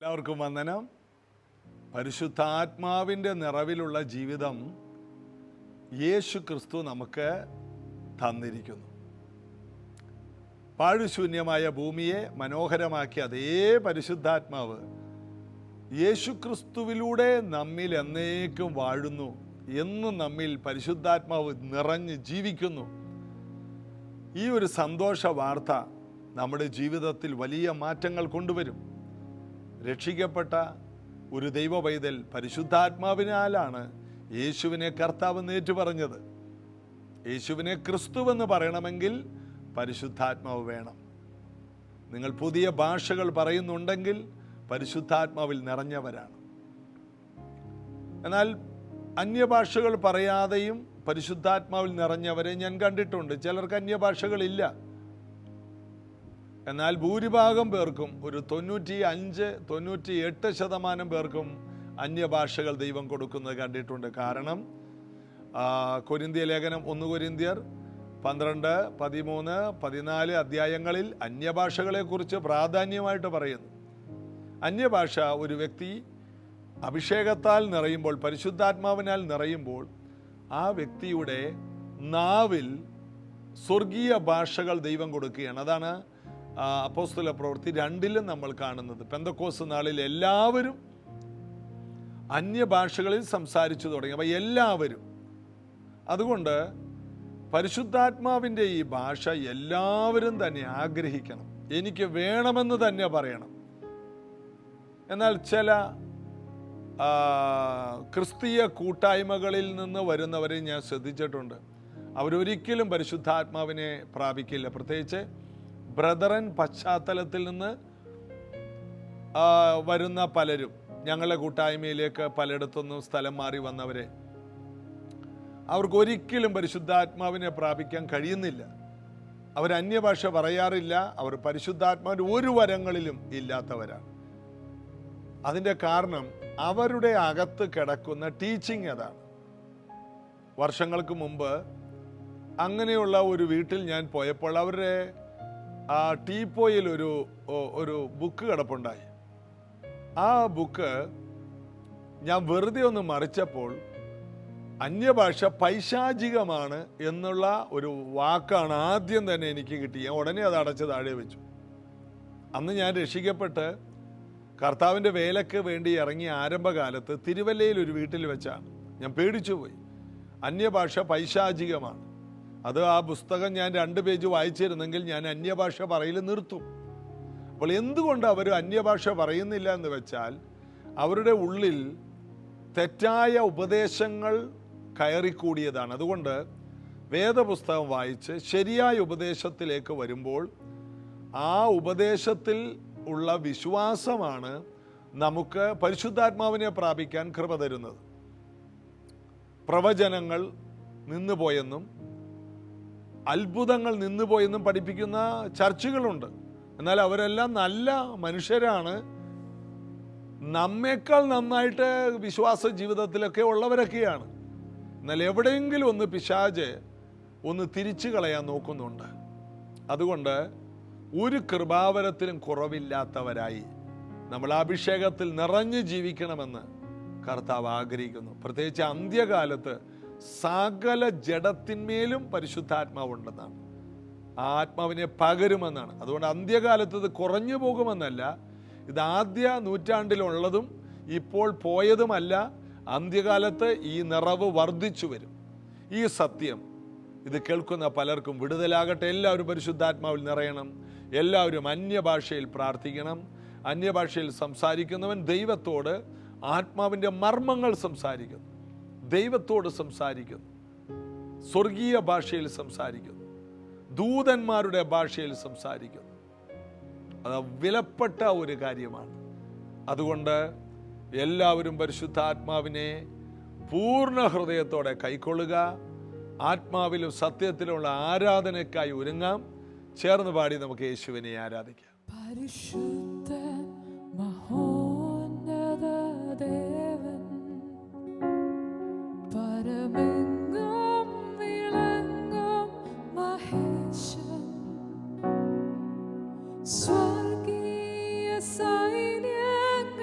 എല്ലാവർക്കും വന്ദനം. പരിശുദ്ധാത്മാവിൻ്റെ നിറവിലുള്ള ജീവിതം യേശു ക്രിസ്തു നമുക്ക് തന്നിരിക്കുന്നു. പാഴുശൂന്യമായ ഭൂമിയെ മനോഹരമാക്കിയ അതേ പരിശുദ്ധാത്മാവ് യേശു ക്രിസ്തുവിലൂടെ നമ്മിൽ എന്നേക്കും വാഴുന്നു. എന്നും നമ്മിൽ പരിശുദ്ധാത്മാവ് നിറഞ്ഞ് ജീവിക്കുന്നു. ഈ ഒരു സന്തോഷ വാർത്ത നമ്മുടെ ജീവിതത്തിൽ വലിയ മാറ്റങ്ങൾ കൊണ്ടുവരും. രക്ഷിക്കപ്പെട്ട ഒരു ദൈവ പൈതൽ പരിശുദ്ധാത്മാവിനാലാണ് യേശുവിനെ കർത്താവെന്ന് ഏറ്റുപറഞ്ഞത്. യേശുവിനെ ക്രിസ്തുവെന്ന് പറയണമെങ്കിൽ പരിശുദ്ധാത്മാവ് വേണം. നിങ്ങൾ പുതിയ ഭാഷകൾ പറയുന്നുണ്ടെങ്കിൽ പരിശുദ്ധാത്മാവിൽ നിറഞ്ഞവരാണ്. എന്നാൽ അന്യഭാഷകൾ പറയാതെയും പരിശുദ്ധാത്മാവിൽ നിറഞ്ഞവരെ ഞാൻ കണ്ടിട്ടുണ്ട്. ചിലർക്ക് അന്യഭാഷകളില്ല. എന്നാൽ ഭൂരിഭാഗം പേർക്കും, ഒരു 95-98% പേർക്കും അന്യഭാഷകൾ ദൈവം കൊടുക്കുന്നത് കണ്ടിട്ടുണ്ട്. കാരണം കൊരിന്ത്യ ലേഖനം 1 കൊരിന്ത്യർ 12, 13, 14 അധ്യായങ്ങളിൽ അന്യഭാഷകളെക്കുറിച്ച് പ്രാധാന്യമായിട്ട് പറയുന്നു. അന്യഭാഷ ഒരു വ്യക്തി അഭിഷേകത്താൽ നിറയുമ്പോൾ, പരിശുദ്ധാത്മാവിനാൽ നിറയുമ്പോൾ, ആ വ്യക്തിയുടെ നാവിൽ സ്വർഗീയ ഭാഷകൾ ദൈവം കൊടുക്കുകയാണ്. അതാണ് അപ്പോസ്തല പ്രവൃത്തി 2 നമ്മൾ കാണുന്നത്. പെന്തക്കോസ്ത് നാളിൽ എല്ലാവരും അന്യഭാഷകളിൽ സംസാരിച്ചു തുടങ്ങി. അപ്പോൾ എല്ലാവരും, അതുകൊണ്ട് പരിശുദ്ധാത്മാവിൻ്റെ ഈ ഭാഷ എല്ലാവരും തന്നെ ആഗ്രഹിക്കണം. എനിക്ക് വേണമെന്ന് തന്നെ പറയണം. എന്നാൽ ചില ക്രിസ്തീയ കൂട്ടായ്മകളിൽ നിന്ന് വരുന്നവരെ ഞാൻ ശ്രദ്ധിച്ചിട്ടുണ്ട്. അവരൊരിക്കലും പരിശുദ്ധാത്മാവിനെ പ്രാപിക്കില്ല. പ്രത്യേകിച്ച് ബ്രദറൻ പശ്ചാത്തലത്തിൽ നിന്ന് വരുന്ന പലരും, ഞങ്ങളുടെ കൂട്ടായ്മയിലേക്ക് പലയിടത്തുനിന്നും സ്ഥലം മാറി വന്നവരെ, അവർക്കൊരിക്കലും പരിശുദ്ധാത്മാവിനെ പ്രാപിക്കാൻ കഴിയുന്നില്ല. അവർ അന്യഭാഷ പറയാറില്ല. അവർ പരിശുദ്ധാത്മാവിൻ്റെ ഒരു വരങ്ങളിലും ഇല്ലാത്തവരാണ്. അതിൻ്റെ കാരണം അവരുടെ അകത്ത് കിടക്കുന്ന ടീച്ചിങ് അതാണ്. വർഷങ്ങൾക്ക് മുമ്പ് അങ്ങനെയുള്ള ഒരു വീട്ടിൽ ഞാൻ പോയപ്പോൾ അവരുടെ ടീപ്പോയിൽ ഒരു ബുക്ക് കിടപ്പുണ്ടായി. ആ ബുക്ക് ഞാൻ വെറുതെ ഒന്ന് മറിച്ചപ്പോൾ അന്യഭാഷ പൈശാചികമാണ് എന്നുള്ള ഒരു വാക്കാണ് ആദ്യം തന്നെ എനിക്ക് കിട്ടി. ഞാൻ ഉടനെ അത് അടച്ച് താഴെ വെച്ചു. അന്ന് ഞാൻ രക്ഷിക്കപ്പെട്ട് കർത്താവിൻ്റെ വേലയ്ക്ക് വേണ്ടി ഇറങ്ങിയ ആരംഭകാലത്ത് തിരുവല്ലയിൽ ഒരു വീട്ടിൽ വെച്ചാണ്. ഞാൻ പേടിച്ചുപോയി. അന്യഭാഷ പൈശാചികമാണ്. അത് ആ പുസ്തകം ഞാൻ 2 പേജ് വായിച്ചിരുന്നെങ്കിൽ ഞാൻ അന്യഭാഷ പറയൽ നിർത്തും. അപ്പോൾ എന്തുകൊണ്ട് അവർ അന്യഭാഷ പറയുന്നില്ല എന്ന് വെച്ചാൽ, അവരുടെ ഉള്ളിൽ തെറ്റായ ഉപദേശങ്ങൾ കയറിക്കൂടിയതാണ്. അതുകൊണ്ട് വേദപുസ്തകം വായിച്ച് ശരിയായ ഉപദേശത്തിലേക്ക് വരുമ്പോൾ ആ ഉപദേശത്തിൽ ഉള്ള വിശ്വാസമാണ് നമുക്ക് പരിശുദ്ധാത്മാവിനെ പ്രാപിക്കാൻ കൃപ തരുന്നത്. പ്രവചനങ്ങൾ നിന്നുപോയെന്നും അത്ഭുതങ്ങൾ നിന്നുപോയെന്നും പഠിപ്പിക്കുന്ന ചർച്ചുകളുണ്ട്. എന്നാൽ അവരെല്ലാം നല്ല മനുഷ്യരാണ്. നമ്മേക്കാൾ നന്നായിട്ട് വിശ്വാസ ജീവിതത്തിലൊക്കെ ഉള്ളവരൊക്കെയാണ്. എന്നാൽ എവിടെയെങ്കിലും ഒന്ന് പിശാച് ഒന്ന് തിരിച്ചു കളയാൻ നോക്കുന്നുണ്ട്. അതുകൊണ്ട് ഒരു കൃപാവരത്തിലും കുറവില്ലാത്തവരായി നമ്മൾ അഭിഷേകത്തിൽ നിറഞ്ഞു ജീവിക്കണമെന്ന് കർത്താവ് ആഗ്രഹിക്കുന്നു. പ്രത്യേകിച്ച് അന്ത്യകാലത്ത് സകല ജഡത്തിന്മേലും പരിശുദ്ധാത്മാവുണ്ടെന്നാണ്. ആ ആത്മാവിനെ പകരുമെന്നാണ്. അതുകൊണ്ട് അന്ത്യകാലത്ത് ഇത് കുറഞ്ഞു പോകുമെന്നല്ല. ഇത് ആദ്യ നൂറ്റാണ്ടിലുള്ളതും ഇപ്പോൾ പോയതുമല്ല. അന്ത്യകാലത്ത് ഈ നിറവ് വർദ്ധിച്ചു വരും. ഈ സത്യം ഇത് കേൾക്കുന്ന പലർക്കും വിടുതലാകട്ടെ. എല്ലാവരും പരിശുദ്ധാത്മാവിൽ നിറയണം. എല്ലാവരും അന്യഭാഷയിൽ പ്രാർത്ഥിക്കണം. അന്യഭാഷയിൽ സംസാരിക്കുന്നവൻ ദൈവത്തോട് ആത്മാവിൻ്റെ മർമ്മങ്ങൾ സംസാരിക്കുന്നു, ദൈവത്തോട് സംസാരിക്കുന്നു, സ്വർഗീയ ഭാഷയിൽ സംസാരിക്കുന്നു, ദൂതന്മാരുടെ ഭാഷയിൽ സംസാരിക്കുന്നു. അത് വിലപ്പെട്ട ഒരു കാര്യമാണ്. അതുകൊണ്ട് എല്ലാവരും പരിശുദ്ധാത്മാവിനെ പൂർണ്ണ ഹൃദയത്തോടെ കൈക്കൊള്ളുക. ആത്മാവിലും സത്യത്തിലുള്ള ആരാധനയ്ക്കായി ഒരുങ്ങാം. ചേർന്ന് പാടി നമുക്ക് യേശുവിനെ ആരാധിക്കാം. പരിശുദ്ധ മഹോന്നത ദേവൻ, പരമെങ്ങും വിളങ്ങും മഹേശൻ, സ്വർഗീയ സൈന്യങ്ങൾ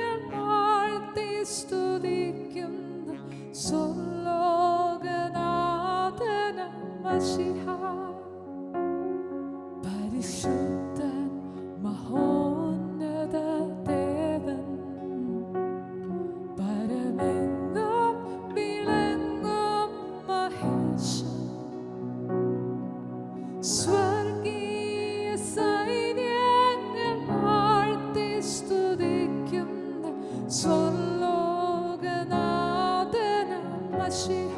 സ്വർലോകനാഥന മശിഹ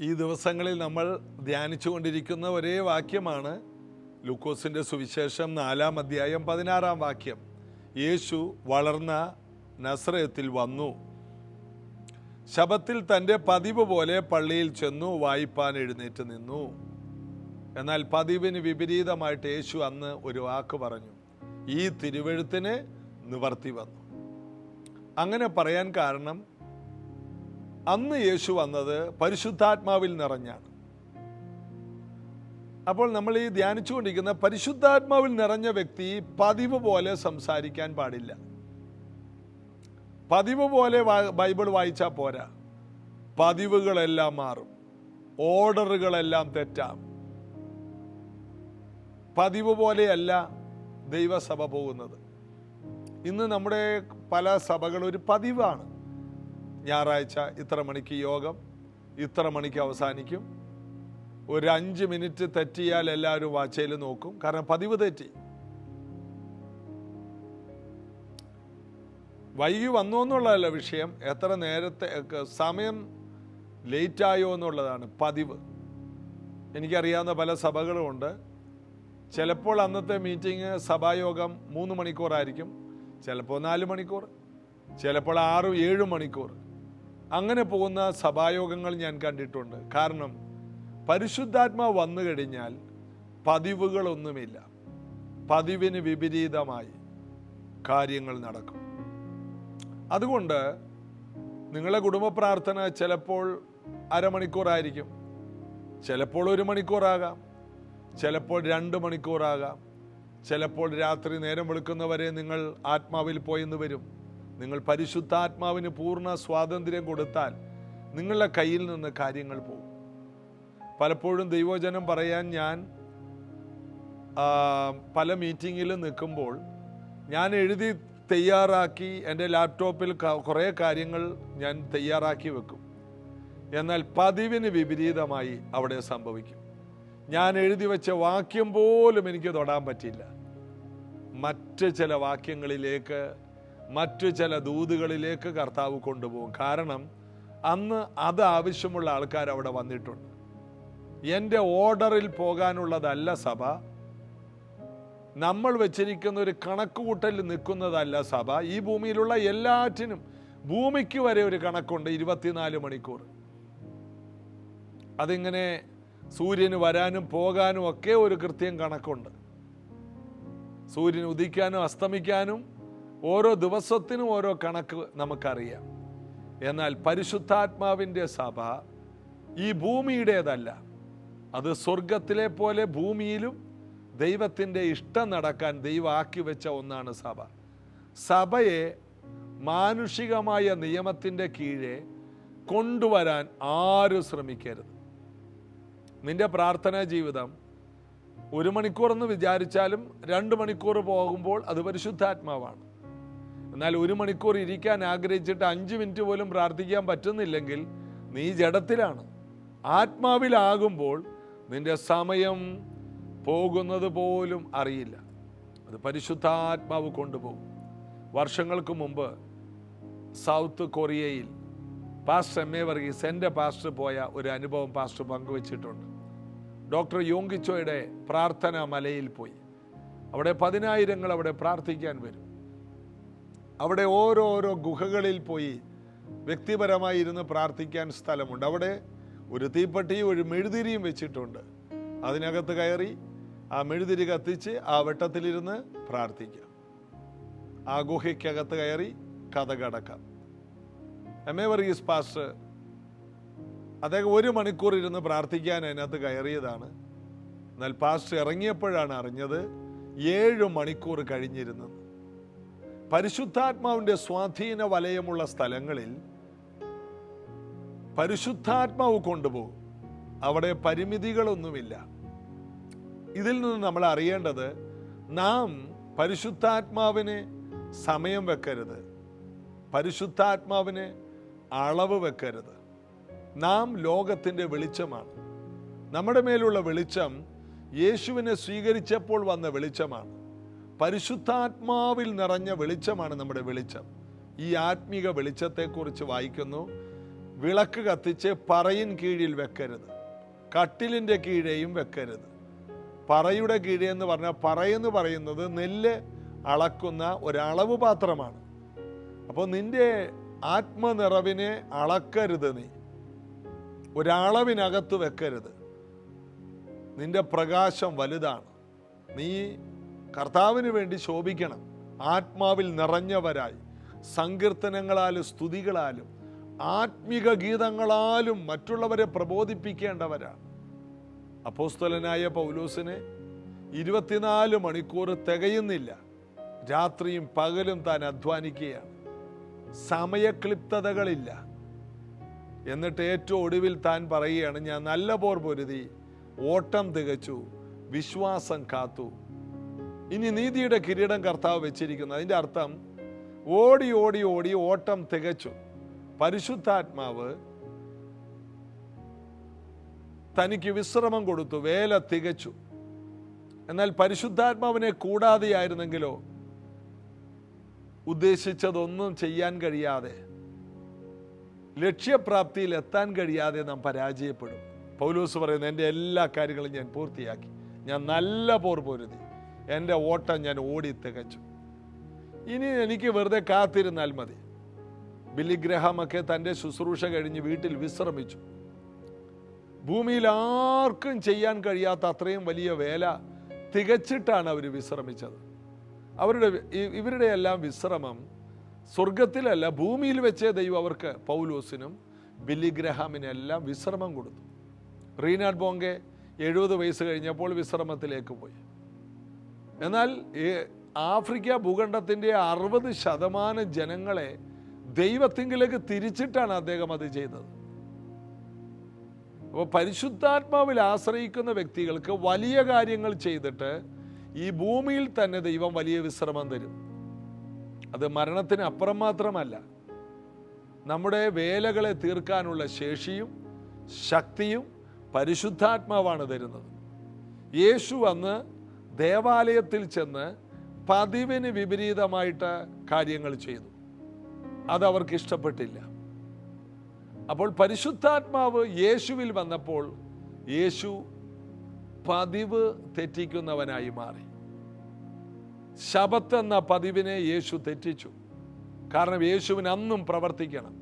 ഈ ദിവസങ്ങളിൽ നമ്മൾ ധ്യാനിച്ചു കൊണ്ടിരിക്കുന്ന ഒരേ വാക്യമാണ് ലൂക്കോസിൻ്റെ സുവിശേഷം 4-ാം അധ്യായം 16-ാം വാക്യം. യേശു വളർന്ന നസറേത്തിൽ വന്നു. ശബത്തിൽ തൻ്റെ പതിവ് പോലെ പള്ളിയിൽ ചെന്നു വായിപ്പാൻ എഴുന്നേറ്റ് നിന്നു. എന്നാൽ പതിവിന് വിപരീതമായിട്ട് യേശു അന്ന് ഒരു വാക്ക് പറഞ്ഞു. ഈ തിരുവെഴുത്തിന് നിവർത്തി വന്നു. അങ്ങനെ പറയാൻ കാരണം, അന്ന് യേശു വന്നത് പരിശുദ്ധാത്മാവിൽ നിറഞ്ഞാണ്. അപ്പോൾ നമ്മൾ ഈ ധ്യാനിച്ചുകൊണ്ടിരിക്കുന്ന പരിശുദ്ധാത്മാവിൽ നിറഞ്ഞ വ്യക്തി പതിവ് പോലെ സംസാരിക്കാൻ പാടില്ല. പതിവ് പോലെ ബൈബിൾ വായിച്ചാൽ പോരാ. പതിവുകളെല്ലാം മാറും, ഓർഡറുകളെല്ലാം തെറ്റാം. പതിവ് പോലെയല്ല ദൈവസഭ പോകുന്നത്. ഇന്ന് നമ്മുടെ പല സഭകൾ ഒരു പതിവാണ്. ഞായറാഴ്ച ഇത്ര മണിക്ക് യോഗം, ഇത്ര മണിക്ക് അവസാനിക്കും. ഒരു 5 മിനിറ്റ് തെറ്റിയാൽ എല്ലാവരും വാച്ചയിൽ നോക്കും. കാരണം പതിവ് തെറ്റി. വൈകി വന്നു എന്നുള്ളതല്ല വിഷയം, എത്ര നേരത്തെ സമയം ലേറ്റായോ എന്നുള്ളതാണ് പതിവ്. എനിക്കറിയാവുന്ന പല സഭകളുമുണ്ട്. ചിലപ്പോൾ അന്നത്തെ മീറ്റിംഗ് സഭായോഗം 3 മണിക്കൂറായിരിക്കും, ചിലപ്പോൾ 4 മണിക്കൂർ, ചിലപ്പോൾ 6-7 മണിക്കൂർ. അങ്ങനെ പോകുന്ന സഭായോഗങ്ങൾ ഞാൻ കണ്ടിട്ടുണ്ട്. കാരണം പരിശുദ്ധാത്മാവ് വന്നു കഴിഞ്ഞാൽ പതിവുകളൊന്നുമില്ല. പതിവിന് വിപരീതമായി കാര്യങ്ങൾ നടക്കും. അതുകൊണ്ട് നിങ്ങളുടെ കുടുംബ പ്രാർത്ഥന ചിലപ്പോൾ അരമണിക്കൂറായിരിക്കും, ചിലപ്പോൾ 1 മണിക്കൂറാകാം, ചിലപ്പോൾ 2 മണിക്കൂറാകാം, ചിലപ്പോൾ രാത്രി നേരം വെളുക്കുന്നവരെ നിങ്ങൾ ആത്മാവിൽ പോയെന്ന് വരും. നിങ്ങൾ പരിശുദ്ധാത്മാവിന് പൂർണ്ണ സ്വാതന്ത്ര്യം കൊടുത്താൽ നിങ്ങളുടെ കയ്യിൽ നിന്ന് കാര്യങ്ങൾ പോകും. പലപ്പോഴും ദൈവവചനം പറയാൻ ഞാൻ പല മീറ്റിങ്ങിലും നിൽക്കുമ്പോൾ ഞാൻ എഴുതി തയ്യാറാക്കി എൻ്റെ ലാപ്ടോപ്പിൽ കുറേ കാര്യങ്ങൾ ഞാൻ തയ്യാറാക്കി വെക്കും. എന്നാൽ പതിവിന് വിപരീതമായി അവിടെ സംഭവിക്കും. ഞാൻ എഴുതി വെച്ച വാക്യം പോലും എനിക്ക് തൊടാൻ പറ്റില്ല. മറ്റ് ചില വാക്യങ്ങളിലേക്ക്, മറ്റു ചില ദൂതുകളിലേക്ക് കർത്താവ് കൊണ്ടുപോകും. കാരണം അന്ന് അത് ആവശ്യമുള്ള ആൾക്കാർ അവിടെ വന്നിട്ടുണ്ട്. എൻ്റെ ഓർഡറിൽ പോകാനുള്ളതല്ല സഭ. നമ്മൾ വെച്ചിരിക്കുന്ന ഒരു കണക്കുകൂട്ടലിൽ നിൽക്കുന്നതല്ല സഭ. ഈ ഭൂമിയിലുള്ള എല്ലാറ്റിനും, ഭൂമിക്ക് വരെ ഒരു കണക്കുണ്ട്, 24 മണിക്കൂർ. അതിങ്ങനെ സൂര്യന് വരാനും പോകാനും ഒക്കെ ഒരു കൃത്യം കണക്കുണ്ട്. സൂര്യൻ ഉദിക്കാനും അസ്തമിക്കാനും ഓരോ ദിവസത്തിനും ഓരോ കണക്ക് നമുക്കറിയാം. എന്നാൽ പരിശുദ്ധാത്മാവിൻ്റെ സഭ ഈ ഭൂമിയുടേതല്ല. അത് സ്വർഗത്തിലെ പോലെ ഭൂമിയിലും ദൈവത്തിൻ്റെ ഇഷ്ടം നടക്കാൻ ദൈവം ആക്കി വെച്ച ഒന്നാണ് സഭ. സഭയെ മാനുഷികമായ നിയമത്തിൻ്റെ കീഴെ കൊണ്ടുവരാൻ ആരും ശ്രമിക്കരുത്. നിന്റെ പ്രാർത്ഥനാ ജീവിതം 1 മണിക്കൂറെന്ന് വിചാരിച്ചാലും 2 മണിക്കൂർ പോകുമ്പോൾ അത് പരിശുദ്ധാത്മാവാണ്. എന്നാൽ 1 മണിക്കൂർ ഇരിക്കാൻ ആഗ്രഹിച്ചിട്ട് 5 മിനിറ്റ് പോലും പ്രാർത്ഥിക്കാൻ പറ്റുന്നില്ലെങ്കിൽ നീ ജഡത്തിലാണ്. ആത്മാവിലാകുമ്പോൾ നിന്റെ സമയം പോകുന്നത് പോലും അറിയില്ല. അത് പരിശുദ്ധാത്മാവ് കൊണ്ടുപോകും. വർഷങ്ങൾക്ക് മുമ്പ് സൗത്ത് കൊറിയയിൽ പാസ്റ്റർ എം.എ. വർഗീസ്, എൻ്റെ പാസ്റ്റർ പോയ ഒരു അനുഭവം പാസ്റ്റർ പങ്കുവച്ചിട്ടുണ്ട്. ഡോക്ടർ യോങ്കിച്ചോയുടെ പ്രാർത്ഥന മലയിൽ പോയി. അവിടെ 10,000 അവിടെ പ്രാർത്ഥിക്കാൻ വരും. അവിടെ ഓരോരോ ഗുഹകളിൽ പോയി വ്യക്തിപരമായി ഇരുന്ന് പ്രാർത്ഥിക്കാൻ സ്ഥലമുണ്ട്. അവിടെ ഒരു തീപ്പെട്ടിയും ഒരു മെഴുതിരിയും വെച്ചിട്ടുണ്ട്. അതിനകത്ത് കയറി ആ മെഴുതിരി കത്തിച്ച് ആ വെട്ടത്തിലിരുന്ന് പ്രാർത്ഥിക്കാം. ആ ഗുഹയ്ക്കകത്ത് കയറി കഥ കടക്കാം. എം.എ. വർഗീസ് പാസ്റ്റർ അദ്ദേഹം 1 മണിക്കൂർ ഇരുന്ന് പ്രാർത്ഥിക്കാൻ അതിനകത്ത് കയറിയതാണ്. എന്നാൽ പാസ്റ്റർ ഇറങ്ങിയപ്പോഴാണ് അറിഞ്ഞത് 7 മണിക്കൂർ കഴിഞ്ഞിരുന്നത്. പരിശുദ്ധാത്മാവിൻ്റെ സ്വാധീന വലയമുള്ള സ്ഥലങ്ങളിൽ പരിശുദ്ധാത്മാവ് കൊണ്ടുപോകും. അവിടെ പരിമിതികളൊന്നുമില്ല. ഇതിൽ നിന്ന് നമ്മൾ അറിയേണ്ടത്, നാം പരിശുദ്ധാത്മാവിന് സമയം വെക്കരുത്, പരിശുദ്ധാത്മാവിന് അളവ് വെക്കരുത്. നാം ലോകത്തിൻ്റെ വെളിച്ചമാണ്. നമ്മുടെ മേലുള്ള വെളിച്ചം യേശുവിനെ സ്വീകരിച്ചപ്പോൾ വന്ന വെളിച്ചമാണ്. പരിശുദ്ധാത്മാവിൽ നിറഞ്ഞ വെളിച്ചമാണ് നമ്മുടെ വെളിച്ചം. ഈ ആത്മീക വെളിച്ചത്തെക്കുറിച്ച് വായിക്കുന്നു. വിളക്ക് കത്തിച്ച് പറയിൻ കീഴിൽ വെക്കരുത്, കട്ടിലിൻ്റെ കീഴേയും വെക്കരുത്. പറയുടെ കീഴേ എന്ന് പറഞ്ഞാൽ പറയെന്ന് പറയുന്നത് നെല്ല് അളക്കുന്ന ഒരളവ് പാത്രമാണ്. അപ്പോൾ നിന്റെ ആത്മനിറവിനെ അളക്കരുത്, നീ ഒരളവിനകത്ത് വെക്കരുത്. നിന്റെ പ്രകാശം വലുതാണ്. നീ കർത്താവിന് വേണ്ടി ശോഭിക്കണം. ആത്മാവിൽ നിറഞ്ഞവരായി സങ്കീർത്തനങ്ങളാലും സ്തുതികളാലും ആത്മിക ഗീതങ്ങളാലും മറ്റുള്ളവരെ പ്രബോധിപ്പിക്കേണ്ടവരാണ്. അപ്പോസ്തലനായ പൗലോസിന് 24 മണിക്കൂർ തികയുന്നില്ല. രാത്രിയും പകലും താൻ അധ്വാനിക്കുകയാണ്. സമയക്ലിപ്തതകളില്ല. എന്നിട്ട് ഏറ്റവും ഒടുവിൽ താൻ പറയുകയാണ്, ഞാൻ നല്ല പോർ പൊരുതി, ഓട്ടം തികച്ചു, വിശ്വാസം കാത്തു. ഇനി നീതിയുടെ കിരീടം കർത്താവ് വെച്ചിരിക്കുന്നു. അതിൻ്റെ അർത്ഥം ഓടി ഓടി ഓടി ഓട്ടം തികച്ചു. പരിശുദ്ധാത്മാവ് തനിക്ക് വിശ്രമം കൊടുത്തു, വേല തികച്ചു. എന്നാൽ പരിശുദ്ധാത്മാവിനെ കൂടാതെയായിരുന്നെങ്കിലോ ഉദ്ദേശിച്ചതൊന്നും ചെയ്യാൻ കഴിയാതെ, ലക്ഷ്യപ്രാപ്തിയിൽ എത്താൻ കഴിയാതെ നാം പരാജയപ്പെടും. പൗലോസ് പറയുന്നു, എൻ്റെ എല്ലാ കാര്യങ്ങളും ഞാൻ പൂർത്തിയാക്കി, ഞാൻ നല്ല പോർ പൊരുതി, എൻ്റെ ഓട്ടം ഞാൻ ഓടി തികച്ചു. ഇനി എനിക്ക് വെറുതെ കാത്തിരുന്നാൽ മതി. ബില്ലി ഗ്രഹാമൊക്കെ തൻ്റെ ശുശ്രൂഷ കഴിഞ്ഞ് വീട്ടിൽ വിശ്രമിച്ചു. ഭൂമിയിൽ ആർക്കും ചെയ്യാൻ കഴിയാത്ത അത്രയും വലിയ വേല തികച്ചിട്ടാണ് അവർ വിശ്രമിച്ചത്. ഇവരുടെ എല്ലാം വിശ്രമം സ്വർഗത്തിലല്ല, ഭൂമിയിൽ വെച്ചേ ദൈവം അവർക്ക്, പൗലോസിനും ബില്ലി ഗ്രഹാമിനെല്ലാം വിശ്രമം കൊടുത്തു. റീനാഡ് ബോങ്കെ 70 വയസ്സ് കഴിഞ്ഞപ്പോൾ വിശ്രമത്തിലേക്ക് പോയി. എന്നാൽ ആഫ്രിക്ക ഭൂഖണ്ഡത്തിൻ്റെ 60% ജനങ്ങളെ ദൈവത്തിങ്കിലേക്ക് തിരിച്ചിട്ടാണ് അദ്ദേഹം അത് ചെയ്തത്. അപ്പോൾ പരിശുദ്ധാത്മാവിൽ ആശ്രയിക്കുന്ന വ്യക്തികൾക്ക് വലിയ കാര്യങ്ങൾ ചെയ്തിട്ട് ഈ ഭൂമിയിൽ തന്നെ ദൈവം വലിയ വിശ്രമം തരും. അത് മരണത്തിന് അപ്പുറം മാത്രമല്ല, നമ്മുടെ വേലകളെ തീർക്കാനുള്ള ശേഷിയും ശക്തിയും പരിശുദ്ധാത്മാവാണ് തരുന്നത്. യേശു അന്ന് ദേവാലയത്തിൽ ചെന്ന് പതിവിന് വിപരീതമായിട്ട് കാര്യങ്ങൾ ചെയ്തു. അതവർക്ക് ഇഷ്ടപ്പെട്ടില്ല. അപ്പോൾ പരിശുദ്ധാത്മാവ് യേശുവിൽ വന്നപ്പോൾ യേശു പതിവ് തെറ്റിക്കുന്നവനായി മാറി. ശബത്ത് എന്ന പതിവിനെ യേശു തെറ്റിച്ചു. കാരണം യേശുവിന് അന്നും പ്രവർത്തിക്കണം.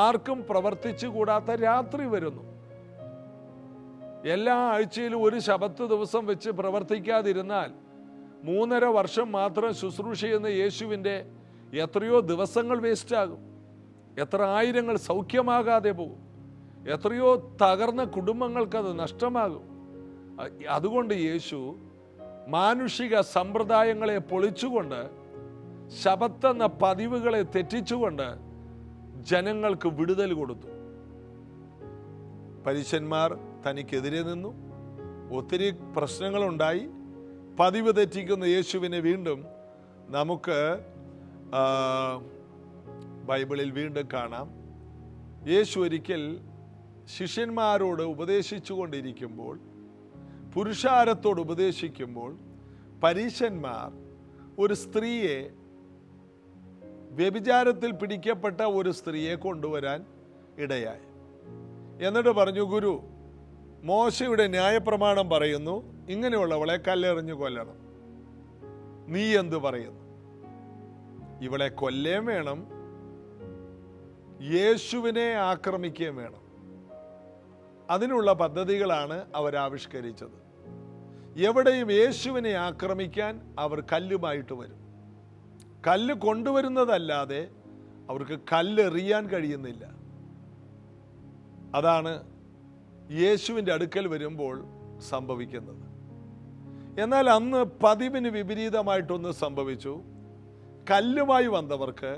ആർക്കും പ്രവർത്തിച്ചുകൂടാത്ത രാത്രി വരുന്നു. എല്ലാ ആഴ്ചയിലും ഒരു ശബത്ത് ദിവസം വെച്ച് പ്രവർത്തിക്കാതിരുന്നാൽ 3.5 വർഷം മാത്രം ശുശ്രൂഷ ചെയ്യുന്ന യേശുവിൻ്റെ എത്രയോ ദിവസങ്ങൾ വേസ്റ്റാകും. എത്ര ആയിരങ്ങൾ സൗഖ്യമാകാതെ പോകും. എത്രയോ തകർന്ന കുടുംബങ്ങൾക്കത് നഷ്ടമാകും. അതുകൊണ്ട് യേശു മാനുഷിക സമ്പ്രദായങ്ങളെ പൊളിച്ചുകൊണ്ട്, ശബത്തെന്ന പതിവുകളെ തെറ്റിച്ചുകൊണ്ട് ജനങ്ങൾക്ക് വിടുതൽ കൊടുത്തു. പരീശന്മാർ തനിക്കെതിരെ നിന്നു. ഒത്തിരി പ്രശ്നങ്ങളുണ്ടായി. പതിവ് തെറ്റിക്കുന്ന യേശുവിനെ വീണ്ടും നമുക്ക് ബൈബിളിൽ വീണ്ടും കാണാം. യേശു ഒരിക്കൽ ശിഷ്യന്മാരോട് ഉപദേശിച്ചു കൊണ്ടിരിക്കുമ്പോൾ, പുരുഷാരത്തോട് ഉപദേശിക്കുമ്പോൾ, പരീശന്മാർ ഒരു സ്ത്രീയെ, വ്യഭിചാരത്തിൽ പിടിക്കപ്പെട്ട ഒരു സ്ത്രീയെ കൊണ്ടുവരാൻ ഇടയായി. എന്നിട്ട് പറഞ്ഞു, ഗുരു, മോശയുടെ ന്യായപ്രമാണം പറയുന്നു ഇങ്ങനെയുള്ളവളെ കല്ലെറിഞ്ഞു കൊല്ലണം. നീ എന്ത് പറയുന്നു? ഇവളെ കൊല്ലേം വേണം, യേശുവിനെ ആക്രമിക്കുകയും വേണം. അതിനുള്ള പദ്ധതികളാണ് അവരാവിഷ്കരിച്ചത്. എവിടെയും യേശുവിനെ ആക്രമിക്കാൻ അവർ കല്ലുമായിട്ട് വരും. കല്ല് കൊണ്ടുവരുന്നതല്ലാതെ അവർക്ക് കല്ലെറിയാൻ കഴിയുന്നില്ല. അതാണ് യേശുവിൻ്റെ അടുക്കൽ വരുമ്പോൾ സംഭവിക്കുന്നത്. എന്നാൽ അന്ന് പതിവിന് വിപരീതമായിട്ടൊന്ന് സംഭവിച്ചു. കല്ലുമായി വന്നവർക്ക്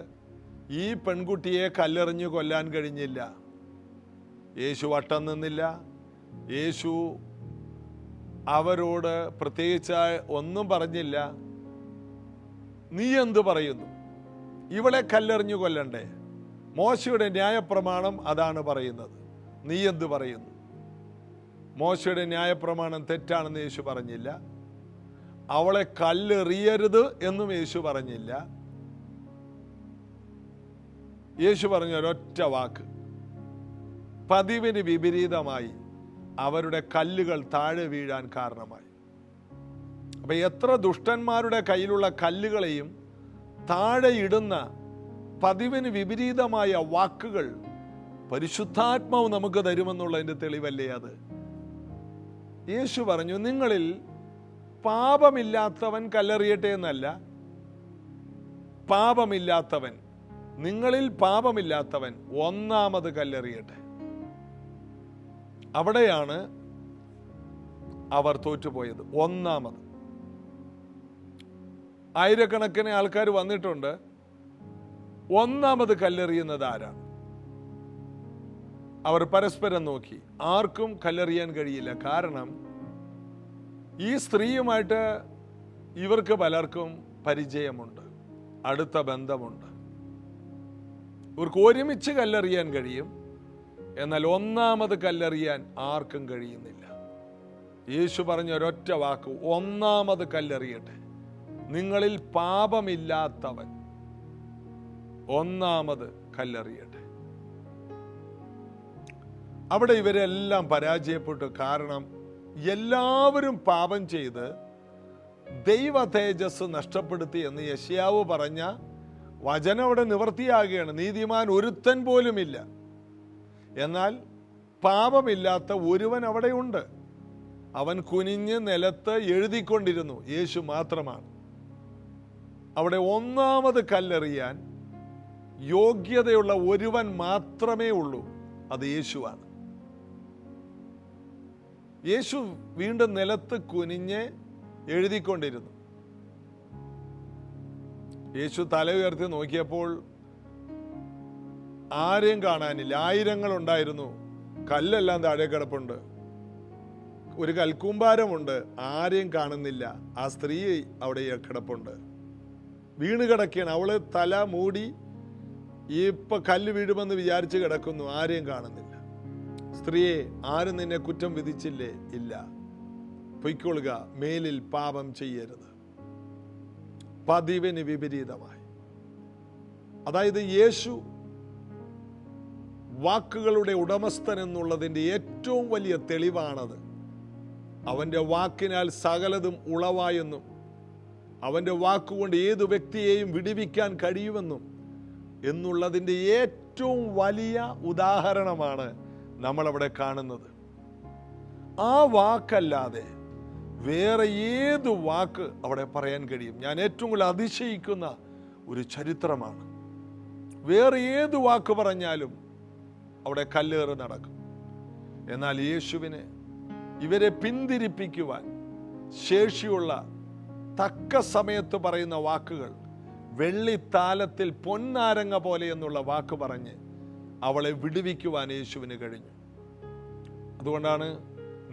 ഈ പെൺകുട്ടിയെ കല്ലെറിഞ്ഞു കൊല്ലാൻ കഴിഞ്ഞില്ല. യേശു വട്ടം നിന്നില്ല. യേശു അവരോട് പ്രത്യേകിച്ച് ഒന്നും പറഞ്ഞില്ല. നീ എന്തു പറയുന്നു? ഇവളെ കല്ലെറിഞ്ഞു കൊല്ലണ്ടേ? മോശയുടെ ന്യായപ്രമാണം അതാണ് പറയുന്നത്. നീ എന്തു പറയുന്നു? മോശയുടെ ന്യായപ്രമാണം തെറ്റാണെന്ന് യേശു പറഞ്ഞില്ല. അവളെ കല്ലെറിയരുത് എന്നും യേശു പറഞ്ഞില്ല. യേശു പറഞ്ഞ ഒരൊറ്റ വാക്ക്, പതിവിന് വിപരീതമായി അവരുടെ കല്ലുകൾ താഴെ വീഴാൻ കാരണമായി. അപ്പൊ എത്ര ദുഷ്ടന്മാരുടെ കയ്യിലുള്ള കല്ലുകളെയും താഴെ ഇടുന്ന പതിവിന് വിപരീതമായ വാക്കുകൾ പരിശുദ്ധാത്മാവ് നമുക്ക് തരുമെന്നുള്ളതിൻ്റെ തെളിവല്ലേ അത്? യേശു പറഞ്ഞു, നിങ്ങളിൽ പാപമില്ലാത്തവൻ കല്ലെറിയട്ടെ എന്നല്ല, പാപമില്ലാത്തവൻ, നിങ്ങളിൽ പാപമില്ലാത്തവൻ ഒന്നാമത് കല്ലെറിയട്ടെ. അവിടെയാണ് അവർ തോറ്റുപോയത്. ഒന്നാമത്. ആയിരക്കണക്കിന് ആൾക്കാർ വന്നിട്ടുണ്ട്. ഒന്നാമത് കല്ലെറിയുന്നത് ആരാണ്? അവർ പരസ്പരം നോക്കി. ആർക്കും കല്ലെറിയാൻ കഴിയില്ല. കാരണം ഈ സ്ത്രീയുമായിട്ട് ഇവർക്ക് പലർക്കും പരിചയമുണ്ട്, അടുത്ത ബന്ധമുണ്ട്. ഇവർക്ക് ഒരുമിച്ച് കല്ലെറിയാൻ കഴിയും, എന്നാൽ ഒന്നാമത് കല്ലെറിയാൻ ആർക്കും കഴിയുന്നില്ല. യേശു പറഞ്ഞ ഒരൊറ്റ വാക്ക്, ഒന്നാമത് കല്ലെറിയട്ടെ. നിങ്ങളിൽ പാപമില്ലാത്തവൻ ഒന്നാമത് കല്ലെറിയട്ടെ. അവിടെ ഇവരെല്ലാം പരാജയപ്പെട്ടു. കാരണം എല്ലാവരും പാപം ചെയ്ത് ദൈവ തേജസ് നഷ്ടപ്പെടുത്തി എന്ന് യെശയ്യാവ് പറഞ്ഞ വചനം അവിടെ നിവർത്തിയാകുകയാണ്. നീതിമാൻ ഒരുത്തൻ പോലുമില്ല. എന്നാൽ പാപമില്ലാത്ത ഒരുവൻ അവിടെയുണ്ട്. അവൻ കുനിഞ്ഞ് നിലത്ത് എഴുതിക്കൊണ്ടിരുന്നു. യേശു മാത്രമാണ്. അവിടെ ഒന്നാമത് കല്ലെറിയാൻ യോഗ്യതയുള്ള ഒരുവൻ മാത്രമേ ഉള്ളൂ. അത് യേശുവാണ്. യേശു വീണ്ടും നിലത്ത് കുനിഞ്ഞ് എഴുതിക്കൊണ്ടിരുന്നു. യേശു തല ഉയർത്തി നോക്കിയപ്പോൾ ആരെയും കാണാനില്ല. ആയിരങ്ങൾ ഉണ്ടായിരുന്നു. കല്ലെല്ലാം താഴെ കിടപ്പുണ്ട്. ഒരു കൽക്കൂമ്പാരമുണ്ട്. ആരെയും കാണുന്നില്ല. ആ സ്ത്രീ അവിടെ കിടപ്പുണ്ട്, വീണ് കിടക്കുകയാണ്. അവള് തല മൂടി ഇപ്പൊ കല്ല് വീഴുമെന്ന് വിചാരിച്ച് കിടക്കുന്നു. ആരെയും കാണുന്നില്ല. സ്ത്രീയെ, ആരും നിന്നെ കുറ്റം വിധിച്ചില്ലേ? ഇല്ല, പൊയ്ക്കൊള്ളുക, മേലിൽ പാപം ചെയ്യരുത്. പതിവിന് വിപരീതമായി. അതായത് യേശു വാക്കുകളുടെ ഉടമസ്ഥൻ എന്നുള്ളതിൻ്റെ ഏറ്റവും വലിയ തെളിവാണത്. അവൻ്റെ വാക്കിനാൽ സകലതും ഉളവായെന്നും അവൻ്റെ വാക്കുകൊണ്ട് ഏതു വ്യക്തിയെയും വിടുവിക്കാൻ കഴിയുമെന്നും എന്നുള്ളതിൻ്റെ ഏറ്റവും വലിയ ഉദാഹരണമാണ് നമ്മളവിടെ കാണുന്നത്. ആ വാക്കല്ലാതെ വേറെ ഏത് വാക്ക് അവിടെ പറയാൻ കഴിയും? ഞാൻ ഏറ്റവും കൂടുതൽ അതിശയിക്കുന്ന ഒരു ചരിത്രമാണ്. വേറെ ഏത് വാക്ക് പറഞ്ഞാലും അവിടെ കല്ലേറ് നടക്കും. എന്നാൽ യേശുവിന് ഇവരെ പിന്തിരിപ്പിക്കുവാൻ ശേഷിയുള്ള തക്ക സമയത്ത് പറയുന്ന വാക്കുകൾ, വെള്ളിത്താലത്തിൽ പൊന്നാരങ്ങ പോലെ എന്നുള്ള വാക്ക് പറഞ്ഞ് അവളെ വിടുവിക്കുവാൻ യേശുവിന് കഴിഞ്ഞു. അതുകൊണ്ടാണ്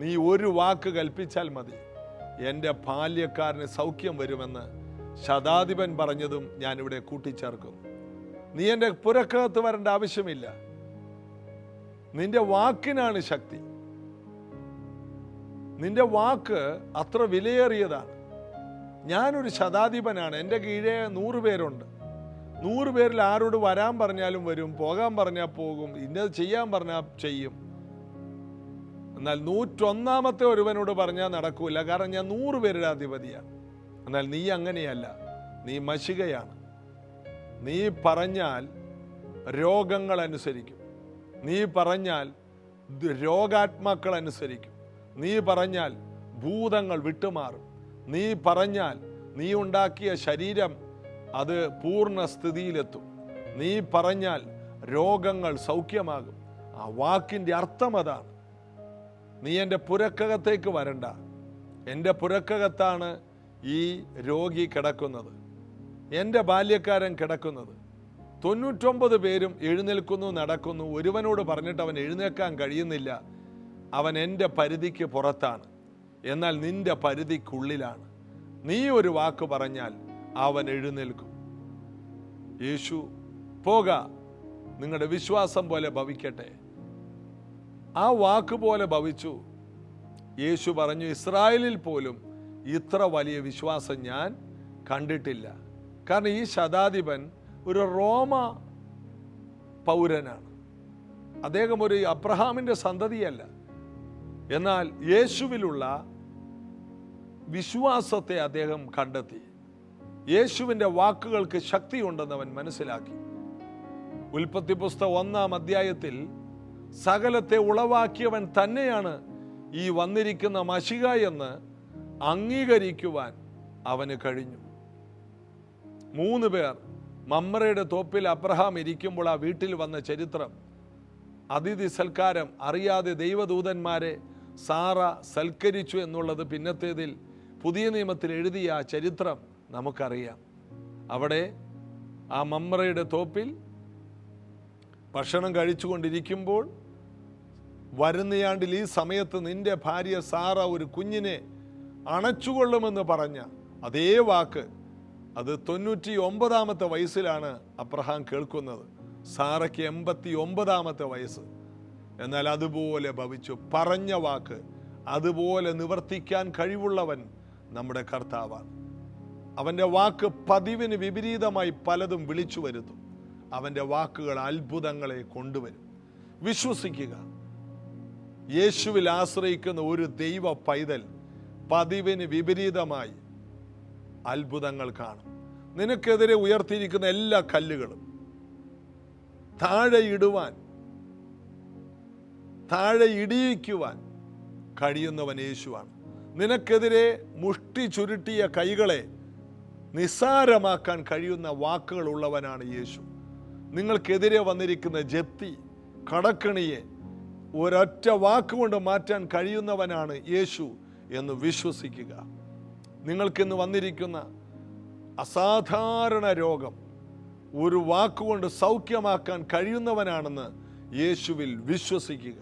നീ ഒരു വാക്ക് കൽപ്പിച്ചാൽ മതി, എൻ്റെ ബാല്യക്കാരന് സൗഖ്യം വരുമെന്ന് ശതാധിപൻ പറഞ്ഞതും ഞാനിവിടെ കൂട്ടിച്ചേർക്കുന്നു. നീ എൻ്റെ പുരക്കകത്ത് വരേണ്ട ആവശ്യമില്ല. നിന്റെ വാക്കിനാണ് ശക്തി. നിന്റെ വാക്ക് അത്ര വിലയേറിയതാണ്. ഞാനൊരു ശതാധിപനാണ്. എൻ്റെ കീഴെ 100 പേരുണ്ട്. 100 പേരിൽ ആരോട് വരാൻ പറഞ്ഞാലും വരും, പോകാൻ പറഞ്ഞാൽ പോകും, ഇന്നത് ചെയ്യാൻ പറഞ്ഞാൽ ചെയ്യും. എന്നാൽ 101ാമത്തെ ഒരുവനോട് പറഞ്ഞാൽ നടക്കൂല. കാരണം ഞാൻ 100 പേരുടെ അധിപതിയാണ്. എന്നാൽ നീ അങ്ങനെയല്ല. നീ മശികയാണ്. നീ പറഞ്ഞാൽ രോഗങ്ങൾ അനുസരിക്കും. നീ പറഞ്ഞാൽ രോഗാത്മാക്കൾ അനുസരിക്കും. നീ പറഞ്ഞാൽ ഭൂതങ്ങൾ വിട്ടുമാറും. നീ പറഞ്ഞാൽ നീ ഉണ്ടാക്കിയ ശരീരം അത് പൂർണ്ണ സ്ഥിതിയിലെത്തും. നീ പറഞ്ഞാൽ രോഗങ്ങൾ സൗഖ്യമാകും. ആ വാക്കിൻ്റെ അർത്ഥം അതാണ്. നീ എൻ്റെ പുരക്കകത്തേക്ക് വരണ്ട. എൻ്റെ പുരക്കകത്താണ് ഈ രോഗി കിടക്കുന്നത്, എൻ്റെ ബാല്യക്കാരൻ കിടക്കുന്നത്. 99 പേരും എഴുന്നേൽക്കുന്നു, നടക്കുന്നു. ഒരുവനോട് പറഞ്ഞിട്ട് അവൻ എഴുന്നേൽക്കാൻ കഴിയുന്നില്ല. അവൻ എൻ്റെ പരിധിക്ക് പുറത്താണ്. എന്നാൽ നിന്റെ പരിധിക്കുള്ളിലാണ്. നീ ഒരു വാക്ക് പറഞ്ഞാൽ അവൻ എഴുന്നേൽക്കും. യേശു, പോക, നിങ്ങളുടെ വിശ്വാസം പോലെ ഭവിക്കട്ടെ. ആ വാക്ക് പോലെ ഭവിച്ചു. യേശു പറഞ്ഞു, ഇസ്രായേലിൽ പോലും ഇത്ര വലിയ വിശ്വാസം ഞാൻ കണ്ടിട്ടില്ല. കാരണം ഈ ശതാധിപൻ ഒരു റോമ പൗരനാണ്. അദ്ദേഹം ഒരു അബ്രഹാമിൻ്റെ സന്തതിയല്ല. എന്നാൽ യേശുവിലുള്ള വിശ്വാസത്തെ അദ്ദേഹം കണ്ടെത്തി. യേശുവിൻ്റെ വാക്കുകൾക്ക് ശക്തിയുണ്ടെന്ന് അവൻ മനസ്സിലാക്കി. ഉൽപ്പത്തി പുസ്തകം 1-ാം അധ്യായത്തിൽ സകലത്തെ ഉളവാക്കിയവൻ തന്നെയാണ് ഈ വന്നിരിക്കുന്ന മശിഹ എന്ന് അംഗീകരിക്കുവാൻ അവന് കഴിഞ്ഞു. 3 പേർ മമ്രയുടെ തോപ്പിൽ അബ്രഹാം ഇരിക്കുമ്പോൾ ആ വീട്ടിൽ വന്ന ചരിത്രം, അതിഥി സൽക്കാരം അറിയാതെ ദൈവദൂതന്മാരെ സാറ സൽക്കരിച്ചു എന്നുള്ളത് പിന്നത്തേതിൽ പുതിയ നിയമത്തിൽ എഴുതിയ ആ ചരിത്രം നമുക്കറിയാം. അവിടെ ആ മമ്രയുടെ തോപ്പിൽ ഭക്ഷണം കഴിച്ചുകൊണ്ടിരിക്കുമ്പോൾ, വരുന്നയാണ്ടിൽ ഈ സമയത്ത് നിന്റെ ഭാര്യ സാറ ഒരു കുഞ്ഞിനെ അണച്ചുകൊള്ളുമെന്ന് പറഞ്ഞ അതേ വാക്ക്, അത് 99-ാമത്തെ വയസ്സിലാണ് അബ്രഹാം കേൾക്കുന്നത്. സാറയ്ക്ക് 89-ാമത്തെ വയസ്സ്. എന്നാൽ അതുപോലെ ഭവിച്ചു. പറഞ്ഞ വാക്ക് അതുപോലെ നിവർത്തിക്കാൻ കഴിവുള്ളവൻ നമ്മുടെ കർത്താവാണ്. അവൻ്റെ വാക്ക് പതിവിന് വിപരീതമായി പലതും വിളിച്ചു വരുത്തും. അവൻ്റെ വാക്കുകൾ അത്ഭുതങ്ങളെ കൊണ്ടുവരും. വിശ്വസിക്കുക. യേശുവിൽ ആശ്രയിക്കുന്ന ഒരു ദൈവ പൈതൽ പതിവിന് വിപരീതമായി അത്ഭുതങ്ങൾ കാണും. നിനക്കെതിരെ ഉയർത്തിയിരിക്കുന്ന എല്ലാ കല്ലുകളും താഴെ ഇടുവാൻ, താഴെ ഇടിയിക്കുവാൻ കഴിയുന്നവൻ യേശുവാണ്. നിനക്കെതിരെ മുഷ്ടി ചുരുട്ടിയ കൈകളെ നിസ്സാരമാക്കാൻ കഴിയുന്ന വാക്കുകൾ ഉള്ളവനാണ് യേശു. നിങ്ങൾക്കെതിരെ വന്നിരിക്കുന്ന ജപ്തി, കടക്കണിയെ ഒരൊറ്റ വാക്കുകൊണ്ട് മാറ്റാൻ കഴിയുന്നവനാണ് യേശു എന്ന് വിശ്വസിക്കുക. നിങ്ങൾക്കിന്ന് വന്നിരിക്കുന്ന അസാധാരണ രോഗം ഒരു വാക്കുകൊണ്ട് സൗഖ്യമാക്കാൻ കഴിയുന്നവനാണെന്ന് യേശുവിൽ വിശ്വസിക്കുക.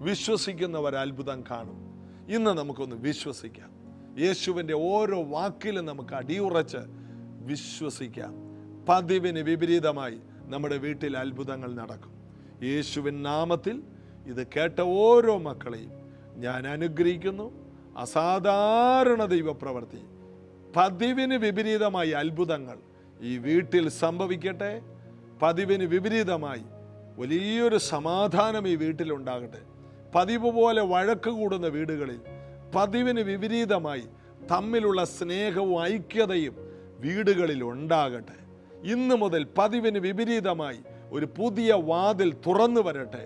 വിശ്വസിക്കുന്നവർ അത്ഭുതം കാണും. ഇന്ന് നമുക്കൊന്ന് വിശ്വസിക്കാം. യേശുവിൻ്റെ ഓരോ വാക്കിലും നമുക്ക് അടിയുറച്ച് വിശ്വസിക്കാം. പതിവിന് വിപരീതമായി നമ്മുടെ വീട്ടിൽ അത്ഭുതങ്ങൾ നടക്കും. യേശുവിൻ നാമത്തിൽ ഇത് കേട്ട ഓരോ മക്കളെയും ഞാൻ അനുഗ്രഹിക്കുന്നു. അസാധാരണ ദൈവപ്രവൃത്തി, പതിവിന് വിപരീതമായി അത്ഭുതങ്ങൾ ഈ വീട്ടിൽ സംഭവിക്കട്ടെ. പതിവിന് വിപരീതമായി വലിയൊരു സമാധാനം ഈ വീട്ടിലുണ്ടാകട്ടെ. പതിവ് പോലെ വഴക്ക് കൂടുന്ന വീടുകളിൽ പതിവിന് വിപരീതമായി തമ്മിലുള്ള സ്നേഹവും ഐക്യതയും വീടുകളിൽ ഉണ്ടാകട്ടെ. ഇന്നു മുതൽ പതിവിന് വിപരീതമായി ഒരു പുതിയ വാതിൽ തുറന്നു വരട്ടെ.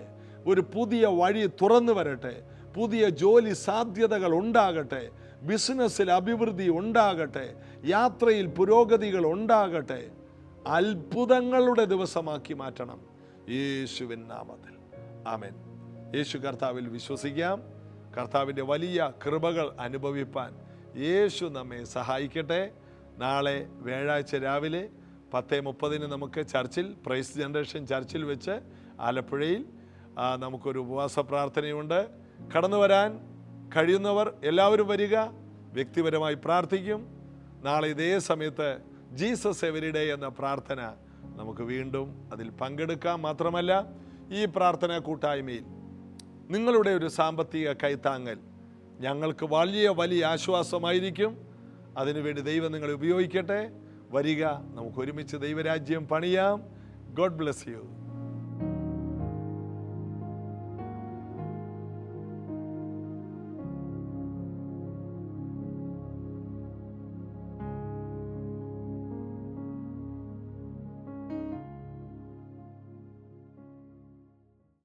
ഒരു പുതിയ വഴി തുറന്നു വരട്ടെ. പുതിയ ജോലി സാധ്യതകൾ ഉണ്ടാകട്ടെ. ബിസിനസ്സിൽ അഭിവൃദ്ധി ഉണ്ടാകട്ടെ. യാത്രയിൽ പുരോഗതികൾ ഉണ്ടാകട്ടെ. അത്ഭുതങ്ങളുടെ ദിവസമാക്കി മാറ്റണം യേശുവിൻ നാമത്തിൽ. ആമേൻ. യേശു കർത്താവിൽ വിശ്വസിക്കാം. കർത്താവിൻ്റെ വലിയ കൃപകൾ അനുഭവിപ്പാൻ യേശു നമ്മെ സഹായിക്കട്ടെ. നാളെ വ്യാഴാഴ്ച രാവിലെ 10:30 നമുക്ക് ചർച്ചിൽ, പ്രൈസ് ജനറേഷൻ ചർച്ചിൽ വെച്ച് ആലപ്പുഴയിൽ നമുക്കൊരു ഉപവാസ പ്രാർത്ഥനയുണ്ട്. കടന്നു വരാൻ കഴിയുന്നവർ എല്ലാവരും വരിക. വ്യക്തിപരമായി പ്രാർത്ഥിക്കും. നാളെ ഇതേ സമയത്ത് ജീസസ് എവരിഡേ എന്ന പ്രാർത്ഥന നമുക്ക് വീണ്ടും അതിൽ പങ്കെടുക്കാം. മാത്രമല്ല, ഈ പ്രാർത്ഥന കൂട്ടായ്മയിൽ നിങ്ങളുടെ ഒരു സാമ്പത്തിക കൈത്താങ്ങൽ ഞങ്ങൾക്ക് വലിയ ആശ്വാസമായിരിക്കും. അതിനുവേണ്ടി ദൈവം നിങ്ങളെ ഉപയോഗിക്കട്ടെ. വരിക, നമുക്ക് ഒരുമിച്ച് ദൈവരാജ്യം പണിയാം. God bless you.